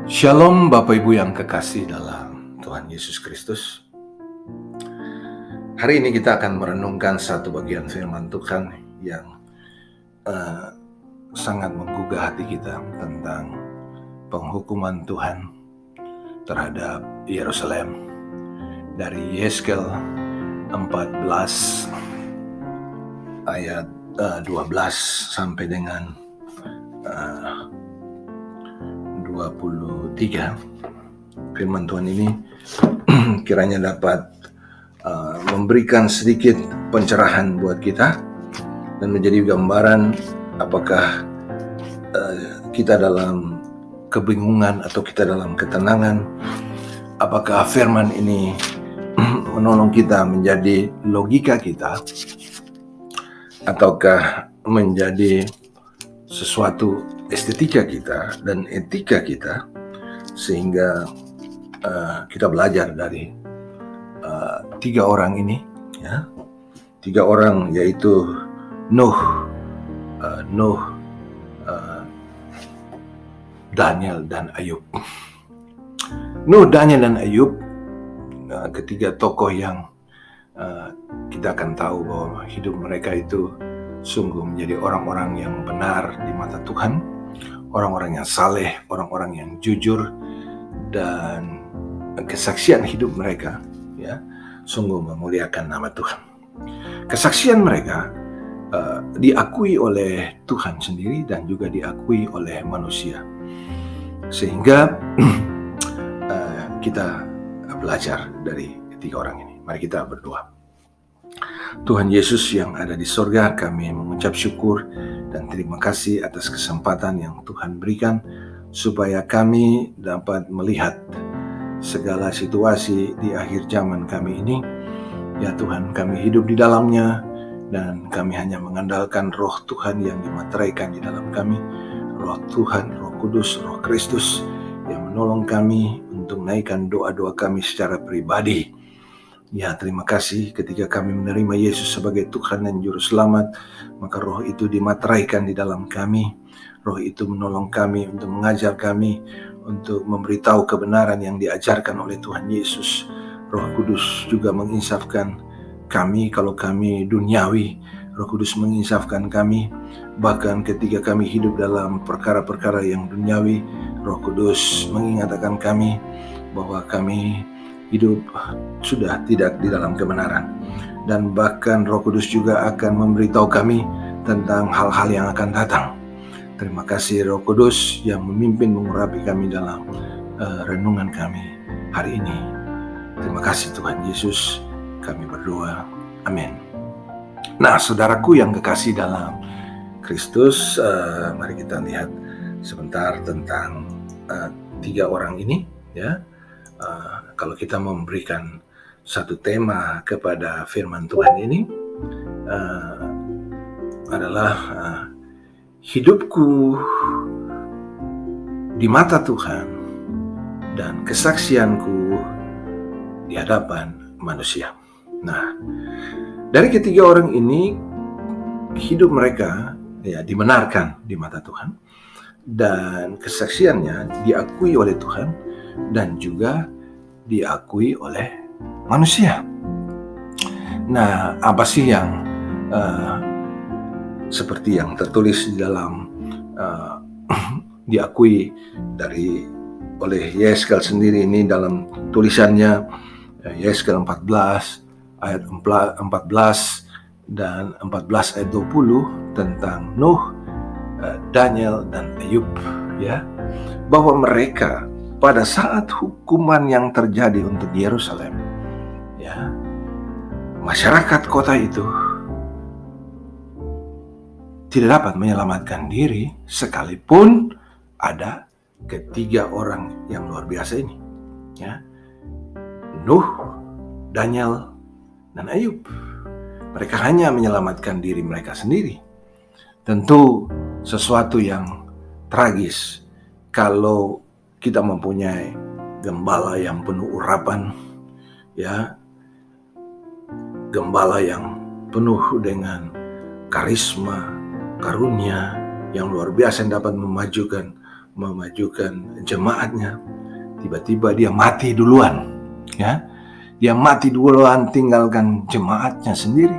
Shalom Bapak Ibu yang kekasih dalam Tuhan Yesus Kristus. Hari ini kita akan merenungkan satu bagian firman Tuhan yang sangat menggugah hati kita tentang penghukuman Tuhan terhadap Yerusalem dari Yeskel 14 ayat 12 sampai dengan 23. Firman Tuhan ini kiranya dapat memberikan sedikit pencerahan buat kita dan menjadi gambaran apakah kita dalam kebingungan atau kita dalam ketenangan, apakah firman ini menolong kita menjadi logika kita ataukah menjadi sesuatu estetika kita dan etika kita, sehingga kita belajar dari tiga orang ini, ya. Tiga orang yaitu Nuh, Daniel dan Ayub. Nuh, Daniel dan Ayub, ketiga tokoh yang kita akan tahu bahwa hidup mereka itu sungguh menjadi orang-orang yang benar di mata Tuhan, orang-orang yang saleh, orang-orang yang jujur, dan kesaksian hidup mereka, ya, sungguh memuliakan nama Tuhan. Kesaksian mereka diakui oleh Tuhan sendiri dan juga diakui oleh manusia, sehingga kita belajar dari ketiga orang ini. Mari kita berdoa. Tuhan Yesus yang ada di sorga, kami mengucap syukur dan terima kasih atas kesempatan yang Tuhan berikan supaya kami dapat melihat segala situasi di akhir zaman kami ini. Ya Tuhan, kami hidup di dalamnya dan kami hanya mengandalkan Roh Tuhan yang dimateraikan di dalam kami, Roh Tuhan, Roh Kudus, Roh Kristus yang menolong kami untuk menaikkan doa-doa kami secara pribadi. Ya, terima kasih ketika kami menerima Yesus sebagai Tuhan dan Juru Selamat, maka Roh itu dimateraikan di dalam kami. Roh itu menolong kami untuk mengajar kami, untuk memberitahu kebenaran yang diajarkan oleh Tuhan Yesus. Roh Kudus juga menginsafkan kami kalau kami duniawi. Roh Kudus menginsafkan kami, bahkan ketika kami hidup dalam perkara-perkara yang duniawi, Roh Kudus mengingatkan kami bahwa kami hidup sudah tidak di dalam kebenaran. Dan bahkan Roh Kudus juga akan memberitahu kami tentang hal-hal yang akan datang. Terima kasih Roh Kudus yang memimpin mengurapi kami dalam renungan kami hari ini. Terima kasih Tuhan Yesus, kami berdoa. Amin. Nah, saudaraku yang kekasih dalam Kristus, mari kita lihat sebentar tentang tiga orang ini, ya. Kalau kita memberikan satu tema kepada firman Tuhan ini adalah hidupku di mata Tuhan dan kesaksianku di hadapan manusia. Nah, dari ketiga orang ini hidup mereka ya dibenarkan di mata Tuhan dan kesaksiannya diakui oleh Tuhan dan juga diakui oleh manusia. Nah, apa sih yang seperti yang tertulis di dalam diakui oleh Yeskel sendiri ini dalam tulisannya Yeskel 14 ayat 14 dan 14 ayat 20 tentang Nuh, Daniel dan Ayub, ya, bahwa mereka pada saat hukuman yang terjadi untuk Yerusalem, ya, masyarakat kota itu tidak dapat menyelamatkan diri sekalipun ada ketiga orang yang luar biasa ini, ya, Nuh, Daniel, dan Ayub. Mereka hanya menyelamatkan diri mereka sendiri. Tentu sesuatu yang tragis kalau kita mempunyai gembala yang penuh urapan, ya, gembala yang penuh dengan karisma, karunia yang luar biasa yang dapat memajukan memajukan jemaatnya, tiba-tiba dia mati duluan, ya. Dia mati duluan, tinggalkan jemaatnya sendiri,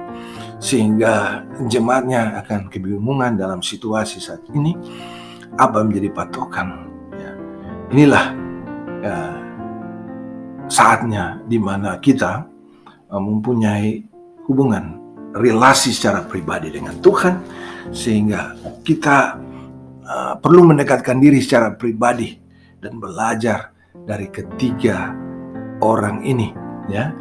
sehingga jemaatnya akan kebingungan dalam situasi saat ini. Apa menjadi patokan? Ya. Inilah saatnya di mana kita mempunyai hubungan relasi secara pribadi dengan Tuhan, sehingga kita perlu mendekatkan diri secara pribadi dan belajar dari ketiga orang ini, ya.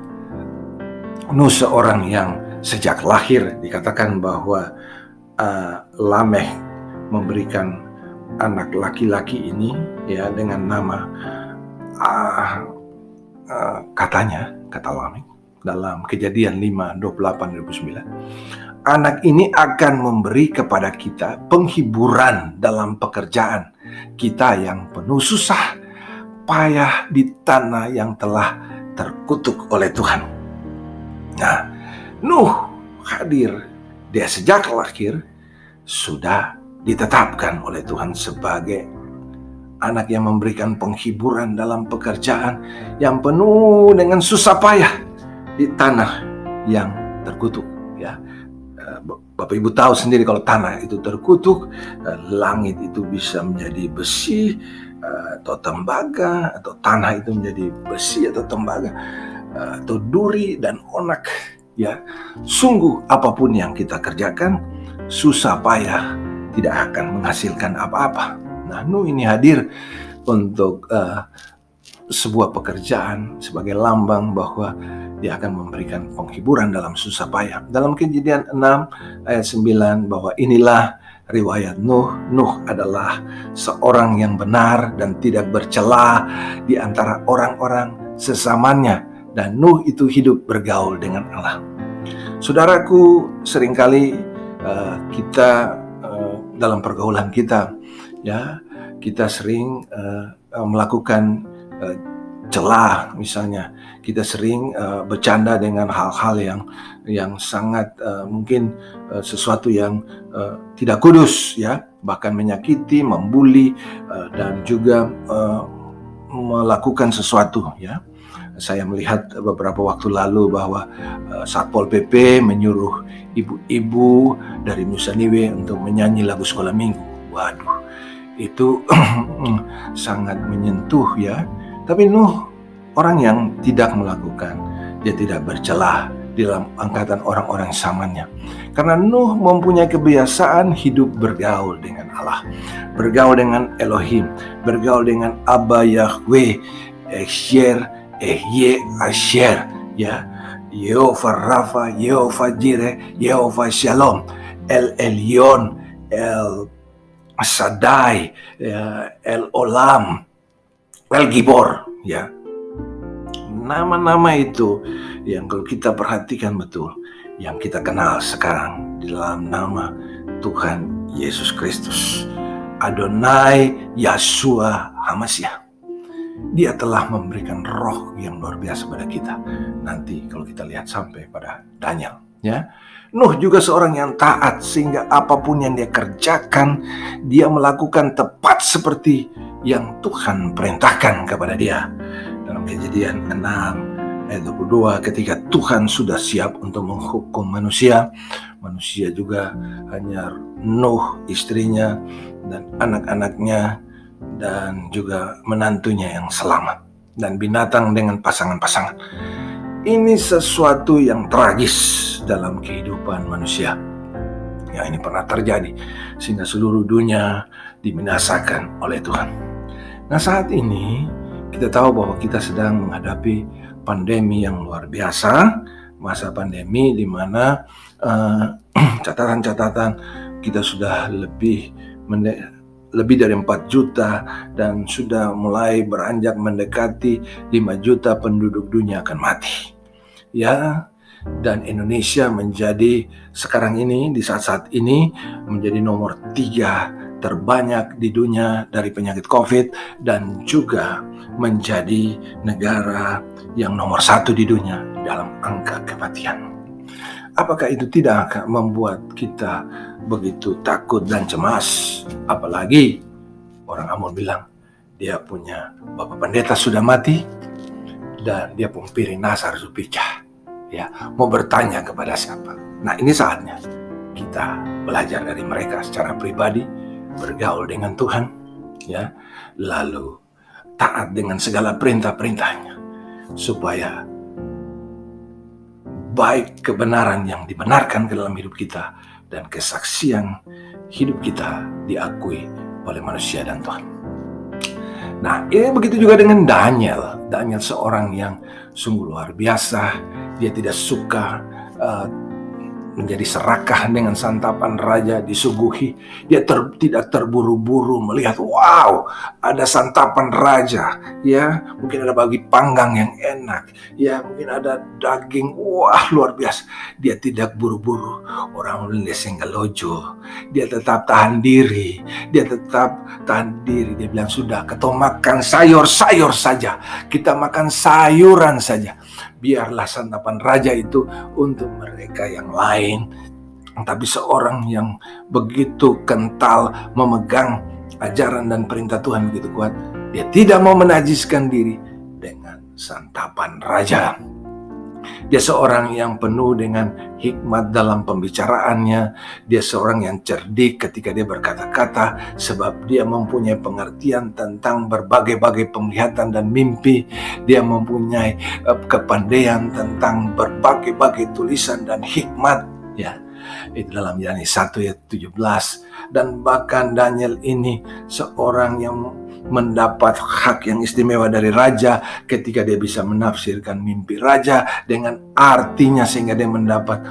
Nuh seorang yang sejak lahir dikatakan bahwa Lameh memberikan anak laki-laki ini, ya, dengan nama kata Lameh dalam Kejadian 5:28-29. Anak ini akan memberi kepada kita penghiburan dalam pekerjaan kita yang penuh susah payah di tanah yang telah terkutuk oleh Tuhan. Nah, Nuh hadir. Dia sejak lahir sudah ditetapkan oleh Tuhan sebagai anak yang memberikan penghiburan dalam pekerjaan yang penuh dengan susah payah di tanah yang terkutuk, ya. Bapak Ibu tahu sendiri kalau tanah itu terkutuk, langit itu bisa menjadi besi atau tembaga, atau tanah itu menjadi besi atau tembaga, atau duri dan onak, ya. Sungguh apapun yang kita kerjakan susah payah tidak akan menghasilkan apa-apa. Nah, Nuh ini hadir untuk sebuah pekerjaan sebagai lambang bahwa dia akan memberikan penghiburan dalam susah payah. Dalam Kejadian 6 ayat 9 bahwa inilah riwayat Nuh. Nuh adalah seorang yang benar dan tidak bercela di antara orang-orang sesamanya, dan Nuh itu hidup bergaul dengan Allah. Saudaraku, seringkali kita dalam pergaulan kita, ya, kita sering melakukan celah, misalnya kita sering bercanda dengan hal-hal yang sangat mungkin sesuatu yang tidak kudus, ya, bahkan menyakiti, membuli, dan juga melakukan sesuatu, ya. Saya melihat beberapa waktu lalu bahwa Satpol PP menyuruh ibu-ibu dari Nusa Niwe untuk menyanyi lagu sekolah minggu. Waduh, itu sangat menyentuh, ya. Tapi Nuh orang yang tidak melakukan, dia tidak bercelah di dalam angkatan orang-orang zamannya. Karena Nuh mempunyai kebiasaan hidup bergaul dengan Allah, bergaul dengan Elohim, bergaul dengan Abba Yahweh, Esher, Ehye, Asher, ya, Yehovah Rafa, Yehovah Jireh, Yehovah Shalom, El Elyon, El Shaddai, ya, El Olam, El Gibor, ya. Nama-nama itu yang kalau kita perhatikan betul, yang kita kenal sekarang di dalam nama Tuhan Yesus Kristus, Adonai Yahshua HaMashiach. Dia telah memberikan roh yang luar biasa pada kita. Nanti kalau kita lihat sampai pada Daniel, ya. Nuh juga seorang yang taat, sehingga apapun yang dia kerjakan, dia melakukan tepat seperti yang Tuhan perintahkan kepada dia. Dalam Kejadian 6 ayat 22, ketika Tuhan sudah siap untuk menghukum manusia, manusia juga hanya Nuh, istrinya, dan anak-anaknya, dan juga menantunya yang selamat, dan binatang dengan pasangan-pasangan. Ini sesuatu yang tragis dalam kehidupan manusia. Ya, ini pernah terjadi sehingga seluruh dunia dibinasakan oleh Tuhan. Nah, saat ini kita tahu bahwa kita sedang menghadapi pandemi yang luar biasa, masa pandemi di mana catatan-catatan kita sudah lebih dari 4 juta dan sudah mulai beranjak mendekati 5 juta penduduk dunia akan mati. Ya, dan Indonesia menjadi sekarang ini, di saat-saat ini, menjadi nomor 3 terbanyak di dunia dari penyakit COVID, dan juga menjadi negara yang nomor 1 di dunia dalam angka kematian. Apakah itu tidak membuat kita begitu takut dan cemas? Apalagi orang Amon bilang, dia punya bapak pendeta sudah mati, dan dia pun piring nasar sudah pecah. Ya, mau bertanya kepada siapa? Nah, ini saatnya kita belajar dari mereka secara pribadi, bergaul dengan Tuhan, ya, lalu taat dengan segala perintah-perintahnya, supaya baik kebenaran yang dibenarkan ke dalam hidup kita dan kesaksian hidup kita diakui oleh manusia dan Tuhan. Nah, ini begitu juga dengan Daniel. Daniel seorang yang sungguh luar biasa. Dia tidak suka menjadi serakah dengan santapan raja disuguhi. Dia tidak terburu-buru melihat, wow, ada santapan raja, ya, mungkin ada bagi panggang yang enak, ya, mungkin ada daging, wah, luar biasa. Dia tidak buru-buru. Orang lesengalojo, dia tetap tahan diri. Dia bilang, sudah, kita makan sayur-sayur saja, kita makan sayuran saja. Biarlah santapan raja itu untuk mereka yang lain. Tapi seorang yang begitu kental memegang ajaran dan perintah Tuhan begitu kuat, dia tidak mau menajiskan diri dengan santapan raja. Dia seorang yang penuh dengan hikmat dalam pembicaraannya. Dia seorang yang cerdik ketika dia berkata-kata, sebab dia mempunyai pengertian tentang berbagai-bagai penglihatan dan mimpi. Dia mempunyai kepandaian tentang berbagai-bagai tulisan dan hikmat, ya. Itu dalam Yakni 1 ayat 17. Dan bahkan Daniel ini seorang yang mendapat hak yang istimewa dari raja ketika dia bisa menafsirkan mimpi raja dengan artinya, sehingga dia mendapat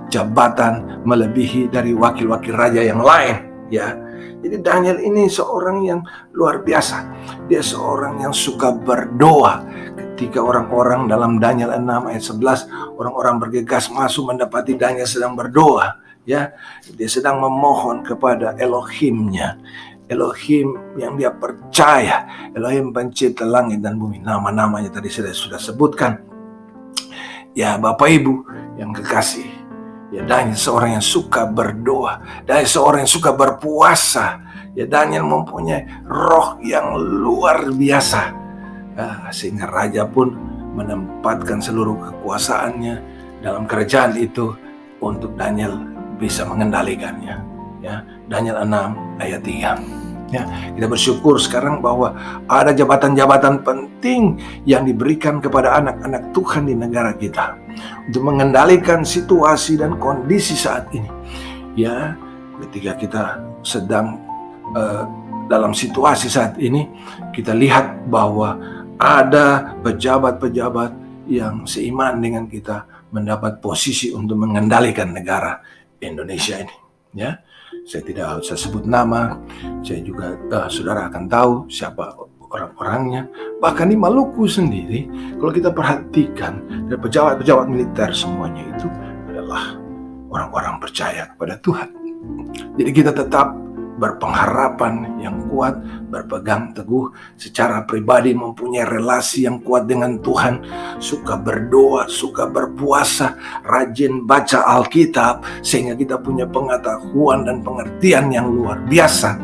jabatan melebihi dari wakil-wakil raja yang lain, ya. Jadi Daniel ini seorang yang luar biasa. Dia seorang yang suka berdoa. Ketika orang-orang dalam Daniel 6 ayat 11, orang-orang bergegas masuk mendapati Daniel sedang berdoa, ya. Dia sedang memohon kepada Elohimnya, Elohim yang dia percaya, Elohim pencipta langit dan bumi. Nama-namanya tadi saya sudah sebutkan. Ya, Bapak Ibu yang kekasih, ya, Daniel seorang yang suka berdoa, Daniel seorang yang suka berpuasa. Ya, Daniel mempunyai roh yang luar biasa, sehingga raja pun menempatkan seluruh kekuasaannya dalam kerajaan itu untuk Daniel bisa mengendalikannya. Ya, Daniel 6 ayat 3. Ya, kita bersyukur sekarang bahwa ada jabatan-jabatan penting yang diberikan kepada anak-anak Tuhan di negara kita untuk mengendalikan situasi dan kondisi saat ini. Ya, ketika kita sedang dalam situasi saat ini, kita lihat bahwa ada pejabat-pejabat yang seiman dengan kita mendapat posisi untuk mengendalikan negara Indonesia ini, ya. Saya tidak usah sebut nama, saya juga saudara akan tahu siapa orang-orangnya. Bahkan di Maluku sendiri, kalau kita perhatikan, dari pejabat-pejabat militer semuanya itu adalah orang-orang percaya kepada Tuhan. Jadi kita tetap berpengharapan yang kuat, berpegang teguh secara pribadi, mempunyai relasi yang kuat dengan Tuhan, suka berdoa, suka berpuasa, rajin baca Alkitab, sehingga kita punya pengetahuan dan pengertian yang luar biasa.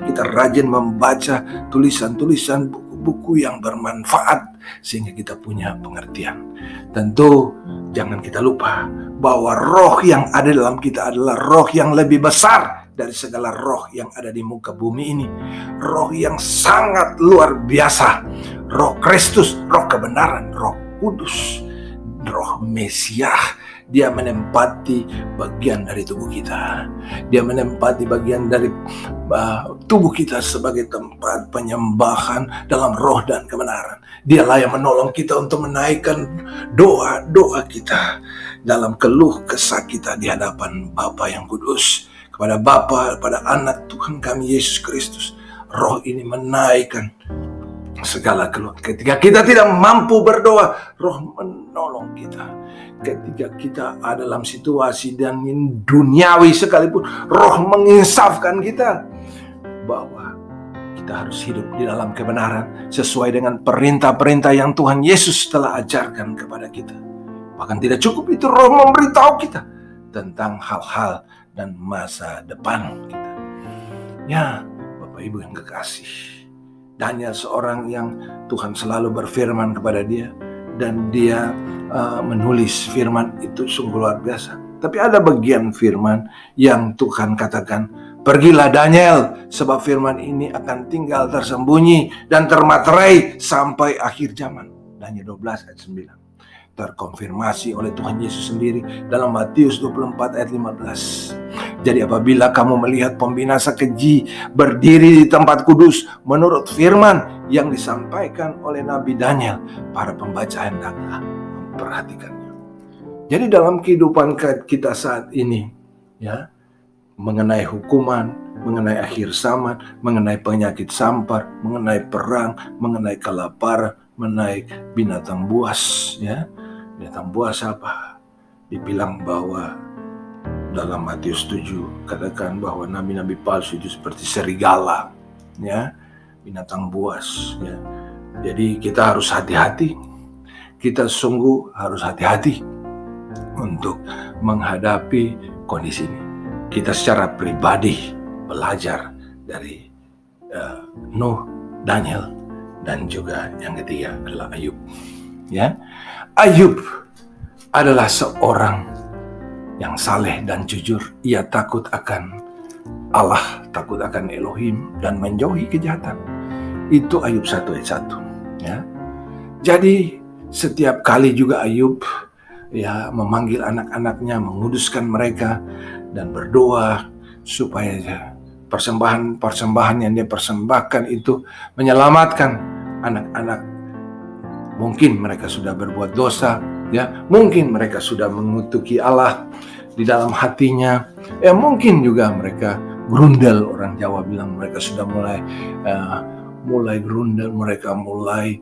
Kita rajin membaca tulisan-tulisan, buku-buku yang bermanfaat, sehingga kita punya pengertian. Tentu jangan kita lupa bahwa roh yang ada dalam kita adalah roh yang lebih besar dari segala roh yang ada di muka bumi ini. Roh yang sangat luar biasa. Roh Kristus, roh kebenaran, roh kudus, roh Mesias. Dia menempati bagian dari tubuh kita. Dia menempati bagian dari tubuh kita sebagai tempat penyembahan dalam roh dan kebenaran. Dialah yang menolong kita untuk menaikkan doa-doa kita dalam keluh kesah kita di hadapan Bapa yang kudus. Kepada Bapa, kepada Anak Tuhan kami Yesus Kristus, roh ini menaikkan segala keluhan. Ketika kita tidak mampu berdoa, roh menolong kita. Ketika kita ada dalam situasi dan duniawi sekalipun, roh menginsafkan kita bahwa kita harus hidup di dalam kebenaran sesuai dengan perintah-perintah yang Tuhan Yesus telah ajarkan kepada kita. Bahkan tidak cukup itu, roh memberitahu kita tentang hal-hal dan masa depan kita. Ya, Bapak Bapak Ibu yang kekasih, Daniel seorang yang Tuhan selalu berfirman kepada dia, dan dia menulis firman itu sungguh luar biasa. Tapi ada bagian firman yang Tuhan katakan, pergilah Daniel, sebab firman ini akan tinggal tersembunyi dan termaterai sampai akhir zaman. Daniel 12 ayat 9. Terkonfirmasi oleh Tuhan Yesus sendiri dalam Matius 24 ayat 15. Jadi apabila kamu melihat pembinasa keji berdiri di tempat kudus menurut firman yang disampaikan oleh Nabi Daniel, para pembaca hendaklah memperhatikannya. Jadi dalam kehidupan kita saat ini, ya, mengenai hukuman, mengenai akhir zaman, mengenai penyakit sampar, mengenai perang, mengenai kelaparan, mengenai binatang buas, ya. Binatang buas apa? Dibilang bahwa dalam Matius 7 katakan bahwa nabi-nabi palsu itu seperti serigala, ya, binatang buas, ya. Jadi kita harus hati-hati. Kita sungguh harus hati-hati untuk menghadapi kondisi ini. Kita secara pribadi belajar dari Nuh, Daniel, dan juga yang ketiga adalah Ayub. Ya, Ayub adalah seorang yang saleh dan jujur. Ia takut akan Allah, takut akan Elohim, dan menjauhi kejahatan. Itu Ayub 1 ayat 1. Ya. Jadi setiap kali juga Ayub memanggil anak-anaknya, menguduskan mereka, dan berdoa supaya persembahan-persembahan yang dia persembahkan itu menyelamatkan anak-anak. Mungkin mereka sudah berbuat dosa, ya, mungkin mereka sudah mengutuki Allah di dalam hatinya, mungkin juga mereka grundel, orang Jawa bilang mereka sudah mulai grundel, mereka mulai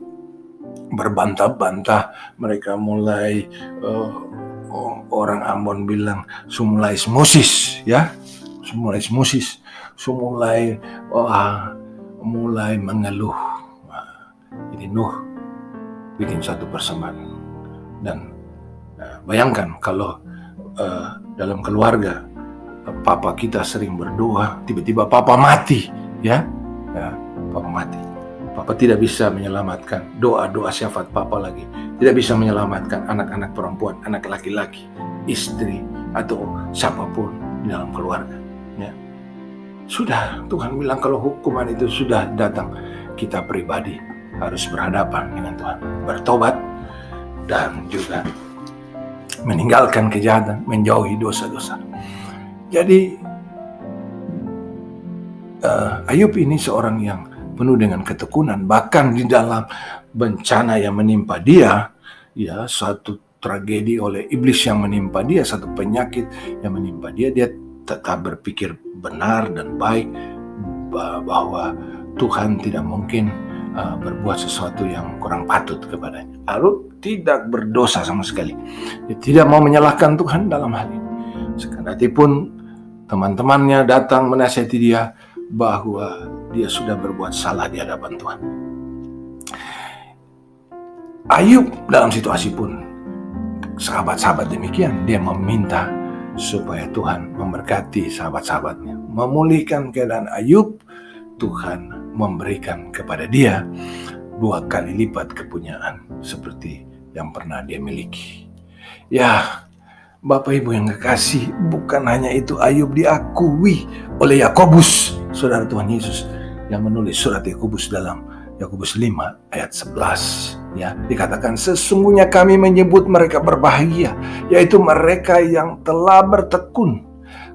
berbantah-bantah, mereka mulai orang Ambon bilang sumulai smusis, ya, sumulai smusis, mulai mengeluh. Jadi Nuh bikin satu persembahan, dan bayangkan kalau dalam keluarga papa kita sering berdoa, tiba-tiba papa mati, ya, papa mati. Papa tidak bisa menyelamatkan doa-doa syafaat papa lagi. Tidak bisa menyelamatkan anak-anak perempuan, anak laki-laki, istri, atau siapapun di dalam keluarga. Ya. Sudah, Tuhan bilang kalau hukuman itu sudah datang, kita pribadi harus berhadapan dengan Tuhan. Bertobat dan juga meninggalkan kejahatan, menjauhi dosa-dosa. Jadi Ayub ini seorang yang penuh dengan ketekunan, bahkan di dalam bencana yang menimpa dia, ya, satu tragedi oleh iblis yang menimpa dia, satu penyakit yang menimpa dia, dia tetap berpikir benar dan baik bahwa Tuhan tidak mungkin berbuat sesuatu yang kurang patut kepadanya. Ayub tidak berdosa sama sekali. Dia tidak mau menyalahkan Tuhan dalam hal ini. Sekandatipun teman-temannya datang menasihati dia bahwa dia sudah berbuat salah di hadapan Tuhan. Ayub dalam situasi pun sahabat-sahabat demikian, dia meminta supaya Tuhan memberkati sahabat-sahabatnya, memulihkan keadaan Ayub. Tuhan memberikan kepada dia 2 kali lipat kepunyaan seperti yang pernah dia miliki. Ya, Bapak Ibu yang kekasih, bukan hanya itu, Ayub diakui oleh Yakobus, saudara Tuhan Yesus, yang menulis surat Yakobus dalam Yakobus 5 ayat 11. Ya, dikatakan sesungguhnya kami menyebut mereka berbahagia, yaitu mereka yang telah bertekun.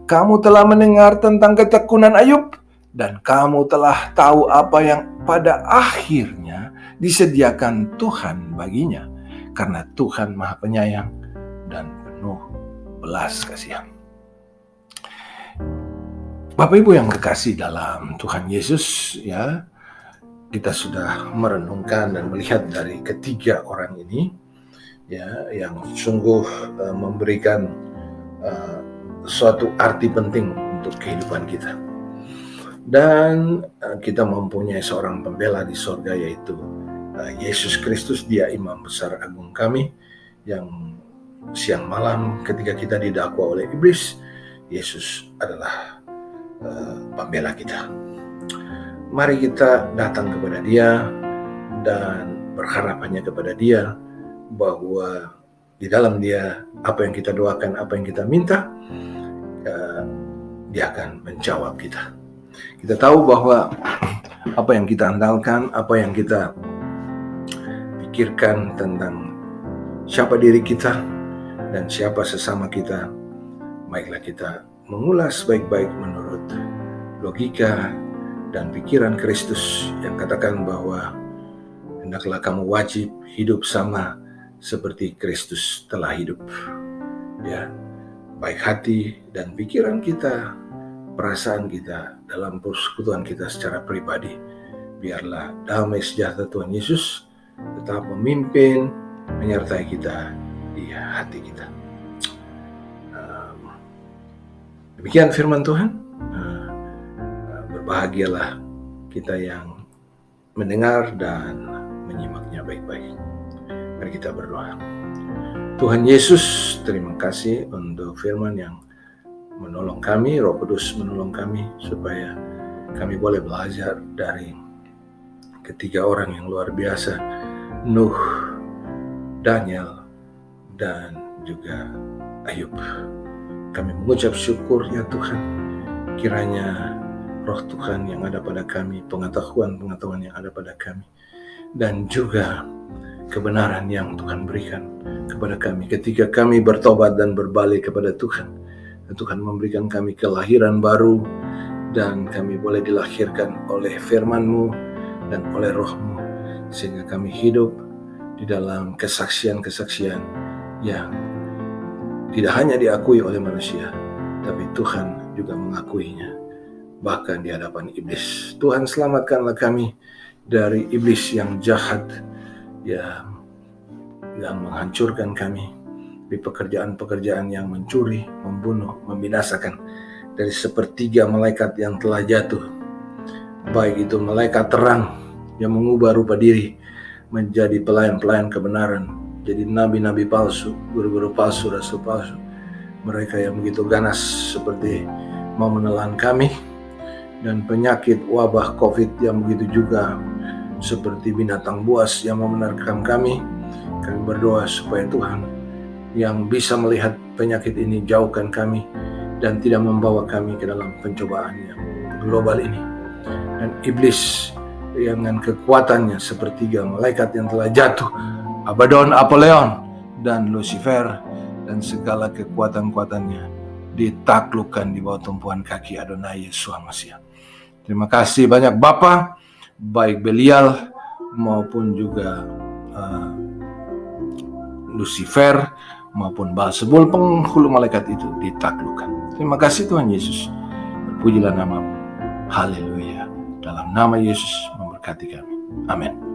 Kamu telah mendengar tentang ketekunan Ayub, dan kamu telah tahu apa yang pada akhirnya disediakan Tuhan baginya, karena Tuhan Maha Penyayang dan penuh belas kasihan. Bapak Ibu yang kekasih dalam Tuhan Yesus, ya, kita sudah merenungkan dan melihat dari ketiga orang ini, ya, yang sungguh memberikan suatu arti penting untuk kehidupan kita. Dan kita mempunyai seorang pembela di sorga, yaitu Yesus Kristus. Dia imam besar agung kami, yang siang malam ketika kita didakwa oleh iblis, Yesus adalah pembela kita. Mari kita datang kepada Dia dan berharap hanya kepada Dia, bahwa di dalam Dia apa yang kita doakan, apa yang kita minta, Dia akan menjawab kita. Kita tahu bahwa apa yang kita andalkan, apa yang kita pikirkan tentang siapa diri kita dan siapa sesama kita, baiklah kita mengulas baik-baik menurut logika dan pikiran Kristus yang katakan bahwa hendaklah kamu wajib hidup sama seperti Kristus telah hidup. Ya, baik hati dan pikiran kita, perasaan kita, dalam persekutuan kita secara pribadi, biarlah damai sejahtera Tuhan Yesus tetap memimpin, menyertai kita di hati kita. Demikian firman Tuhan. Berbahagialah kita yang mendengar dan menyimaknya baik-baik. Mari kita berdoa. Tuhan Yesus, terima kasih untuk firman yang menolong kami, Roh Kudus menolong kami supaya kami boleh belajar dari ketiga orang yang luar biasa, Nuh, Daniel, dan juga Ayub. Kami mengucap syukur ya Tuhan, kiranya Roh Tuhan yang ada pada kami, pengetahuan yang ada pada kami, dan juga kebenaran yang Tuhan berikan kepada kami ketika kami bertobat dan berbalik kepada Tuhan. Dan Tuhan memberikan kami kelahiran baru, dan kami boleh dilahirkan oleh firman-Mu dan oleh Roh-Mu, sehingga kami hidup di dalam kesaksian-kesaksian yang tidak hanya diakui oleh manusia, tapi Tuhan juga mengakuinya, bahkan di hadapan iblis. Tuhan, selamatkanlah kami dari iblis yang jahat, yang menghancurkan kami di pekerjaan-pekerjaan yang mencuri, membunuh, membinasakan, dari sepertiga malaikat yang telah jatuh, baik itu malaikat terang yang mengubah rupa diri menjadi pelayan-pelayan kebenaran, jadi nabi-nabi palsu, guru-guru palsu, rasul palsu, mereka yang begitu ganas seperti mau menelan kami, dan penyakit wabah COVID yang begitu juga seperti binatang buas yang mau menerkam kami. Kami berdoa supaya Tuhan yang bisa melihat penyakit ini jauhkan kami dan tidak membawa kami ke dalam pencobaan yang global ini. Dan iblis dengan kekuatannya sepertiga malaikat yang telah jatuh, Abaddon, Apoleon, dan Lucifer, dan segala kekuatan-kuatannya ditaklukkan di bawah tumpuan kaki Adonai Yesus Masih. Terima kasih banyak Bapa, baik Belial maupun juga Lucifer maupun Baalzebul, penghulu malaikat itu ditaklukkan. Terima kasih Tuhan Yesus. Terpujilah nama-Mu. Haleluya. Dalam nama Yesus memberkati kami. Amin.